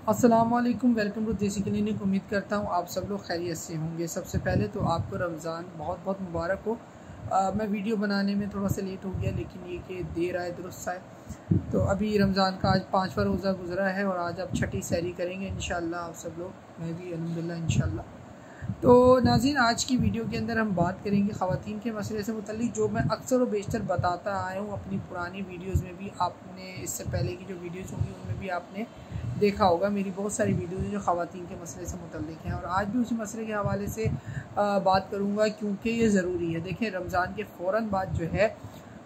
अस्सलामुअलैकुम, welcome to देसी clinic. उम्मीद करता हूँ आप सब लोग खैरियत से होंगे। सबसे पहले तो आपको रमज़ान बहुत बहुत मुबारक हो। मैं वीडियो बनाने में थोड़ा सा लेट हो गया, लेकिन ये कि देर आए दुरुस्त आए। तो अभी रमज़ान का आज 5वां रोज़ा गुजरा है और आज आप छठी सहरी करेंगे इंशाअल्लाह आप सब लोग, मैं भी अल्हम्दुलिल्लाह इंशाअल्लाह। तो नाज़रीन, आज की वीडियो के अंदर हम बात करेंगे ख़वातीन के मसले से मुतल्लिक़, जो मैं अक्सर व बेशतर बताता आया हूँ अपनी पुरानी वीडियोज़ में भी। आपने इससे पहले की जो वीडियोज़ होंगी उनमें भी आपने देखा होगा मेरी बहुत सारी वीडियोज़ जो ख़वातीन के मसले से मुतल्लिक़ हैं, और आज भी उसी मसले के हवाले से बात करूँगा क्योंकि ये ज़रूरी है। देखें, रमज़ान के फ़ौरन बाद जो है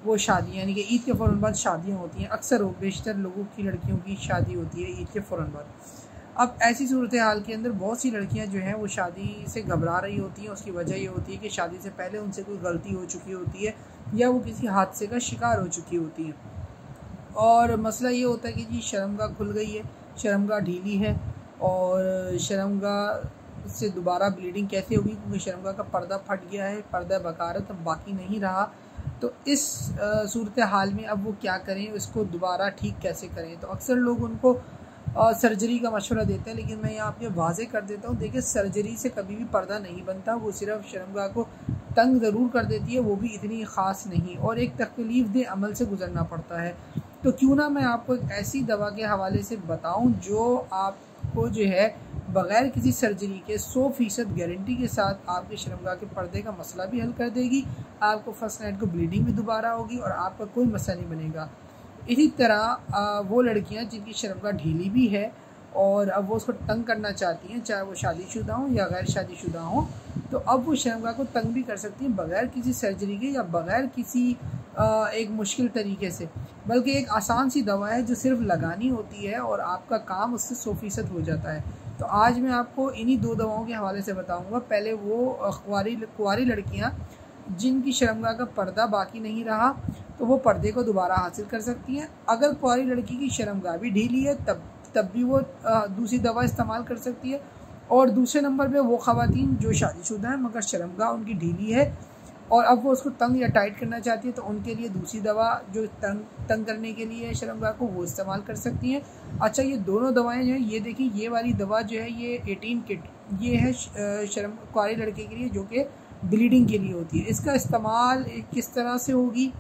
वो शादियाँ, यानी कि ईद के फ़ौरन बाद शादियाँ होती हैं। अक्सर बेशतर लोगों की लड़कियों की शादी होती है ईद के फ़ौरन बाद। अब ऐसी सूरत हाल के अंदर बहुत सी लड़कियां जो हैं वो शादी से घबरा रही होती हैं। उसकी वजह ये होती है कि शादी से पहले उनसे कोई गलती हो चुकी होती है या वो किसी हादसे का शिकार हो चुकी होती हैं, और मसला ये होता है कि जी शर्मगाह खुल गई है, शर्मगाह ढीली है, और शर्मगाह से दोबारा ब्लीडिंग कैसे होगी क्योंकि शर्मगाह का पर्दा फट गया है, पर्दा बकारत अब बाकी नहीं रहा। तो इस सूरत हाल में अब वो क्या करें, इसको दोबारा ठीक कैसे करें। तो अक्सर लोग उनको सर्जरी का मशवरा देते हैं, लेकिन मैं यहाँ पे वाज़े कर देता हूँ, देखिए सर्जरी से कभी भी पर्दा नहीं बनता। वो सिर्फ शर्मगाह को तंग ज़रूर कर देती है, वो भी इतनी ख़ास नहीं, और एक तकलीफ़ दे अमल से गुजरना पड़ता है। तो क्यों ना मैं आपको एक ऐसी दवा के हवाले से बताऊँ जो आपको जो है बग़ैर किसी सर्जरी के 100% गारंटी के साथ आपके शर्मगाह के पर्दे का मसला भी हल कर देगी। आपको फर्स्ट नाइट को ब्लीडिंग भी दोबारा होगी और आपका कोई मसला नहीं बनेगा। इसी तरह वो लड़कियां जिनकी शर्मगाह ढीली भी है और अब वो उसको तंग करना चाहती हैं, चाहे वो शादीशुदा हों या गैर शादीशुदा हों, तो अब वो शर्मगाह को तंग भी कर सकती हैं बग़ैर किसी सर्जरी के या बग़ैर किसी एक मुश्किल तरीके से, बल्कि एक आसान सी दवा है जो सिर्फ लगानी होती है और आपका काम उससे 100% हो जाता है। तो आज मैं आपको इन्हीं दो दवाओं के हवाले से बताऊँगा। पहले वो कुंवारी लड़कियाँ जिनकी शर्मगाह का पर्दा बाकी नहीं रहा, तो वो पर्दे को दोबारा हासिल कर सकती हैं। अगर कुंवारी लड़की की शर्मगाह भी ढीली है तब भी वो दूसरी दवा इस्तेमाल कर सकती है। और दूसरे नंबर पे वो ख़वातीन जो शादीशुदा हैं मगर शर्मगाह उनकी ढीली है और अब वो उसको तंग या टाइट करना चाहती है, तो उनके लिए दूसरी दवा जो तंग करने के लिए शर्मगाह को वो इस्तेमाल कर सकती हैं। अच्छा, ये दोनों दवाएं जो हैं, ये देखिए, ये वाली दवा जो है ये 18 किट, ये है कुंवारी लड़के के लिए जो कि ब्लीडिंग के लिए होती है। इसका इस्तेमाल किस तरह से होगी,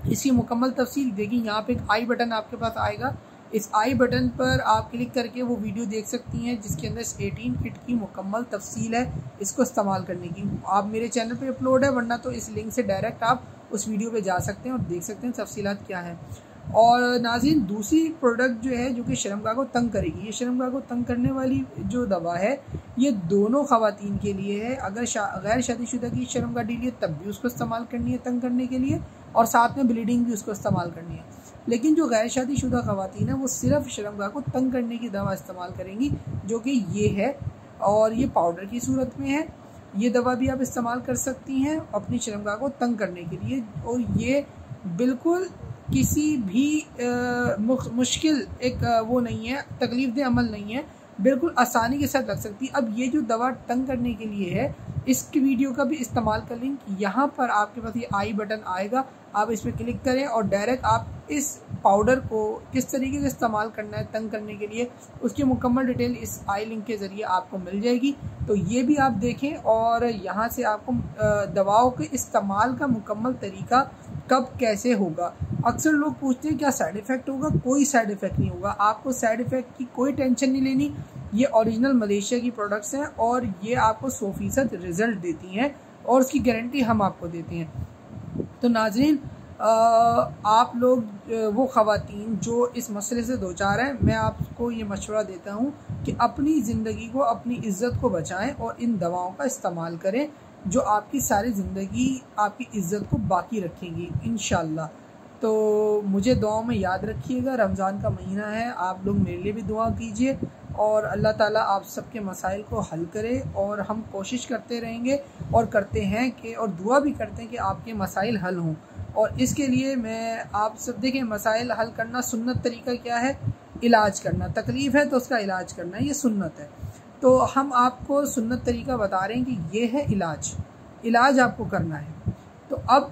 इसकी मुकम्मल तफसील देखिए, यहाँ पे एक आई बटन आपके पास आएगा। इस आई बटन पर आप क्लिक करके वो वीडियो देख सकती हैं जिसके अंदर 18 किट की मुकम्मल तफसील है इसको इस्तेमाल करने की। आप मेरे चैनल पे अपलोड है, वरना तो इस लिंक से डायरेक्ट आप उस वीडियो पे जा सकते हैं और देख सकते हैं तफसीलात क्या है। और नाज़रीन, दूसरी प्रोडक्ट जो है जो कि शर्मगाह को तंग करेगी, ये शर्मगाह को तंग करने वाली जो दवा है ये दोनों ख़वातीन के लिए है। अगर गैर शादीशुदा की शर्मगाह ढीली है तब भी उसको इस्तेमाल करनी है तंग करने के लिए, और साथ में ब्लीडिंग भी उसको इस्तेमाल करनी है। लेकिन जो गैर शादीशुदा ख़वातीन है वो सिर्फ शर्मगाह को तंग करने की दवा इस्तेमाल करेंगी, जो कि ये है, और ये पाउडर की सूरत में है। ये दवा भी आप इस्तेमाल कर सकती हैं अपनी शर्मगाह को तंग करने के लिए, और ये बिल्कुल किसी भी मुश्किल वो नहीं है, तकलीफ दे अमल नहीं है, बिल्कुल आसानी के साथ लग सकती है। अब ये जो दवा तंग करने के लिए है, इसकी वीडियो का भी इस्तेमाल कर लिंक यहाँ पर आपके पास ये आई बटन आएगा, आप इस पर क्लिक करें और डायरेक्ट आप इस पाउडर को किस तरीके से इस्तेमाल करना है तंग करने के लिए उसकी मुकम्मल डिटेल इस आई लिंक के ज़रिए आपको मिल जाएगी। तो ये भी आप देखें, और यहाँ से आपको दवाओं के इस्तेमाल का मुकम्मल तरीका कब कैसे होगा। अक्सर लोग पूछते हैं क्या साइड इफ़ेक्ट होगा, कोई साइड इफ़ेक्ट नहीं होगा, आपको साइड इफ़ेक्ट की कोई टेंशन नहीं लेनी। ये ओरिजिनल मलेशिया की प्रोडक्ट्स हैं और ये आपको 100% रिज़ल्ट देती हैं और उसकी गारंटी हम आपको देते हैं। तो नाज़रीन, आप लोग वो ख़वातीन जो इस मसले से दो चार हैं, मैं आपको ये मशवरा देता हूँ कि अपनी ज़िंदगी को, अपनी इज़्ज़त को बचाएं और इन दवाओं का इस्तेमाल करें जो आपकी सारी ज़िंदगी आपकी इज़्ज़त को बाकी रखेंगी इंशाअल्लाह। तो मुझे दुआओं में याद रखिएगा। रमज़ान का महीना है, आप लोग मेरे लिए भी दुआ कीजिए और अल्लाह ताला आप सबके मसाइल को हल करे, और हम कोशिश करते रहेंगे और करते हैं कि, और दुआ भी करते हैं कि आपके मसाइल हल हों। और इसके लिए मैं आप सब देखें, मसाइल हल करना सुन्नत तरीका क्या है, इलाज करना। तकलीफ़ है तो उसका इलाज करना, ये सुन्नत है। तो हम आपको सुन्नत तरीका बता रहे हैं कि ये है इलाज आपको करना है। तो अब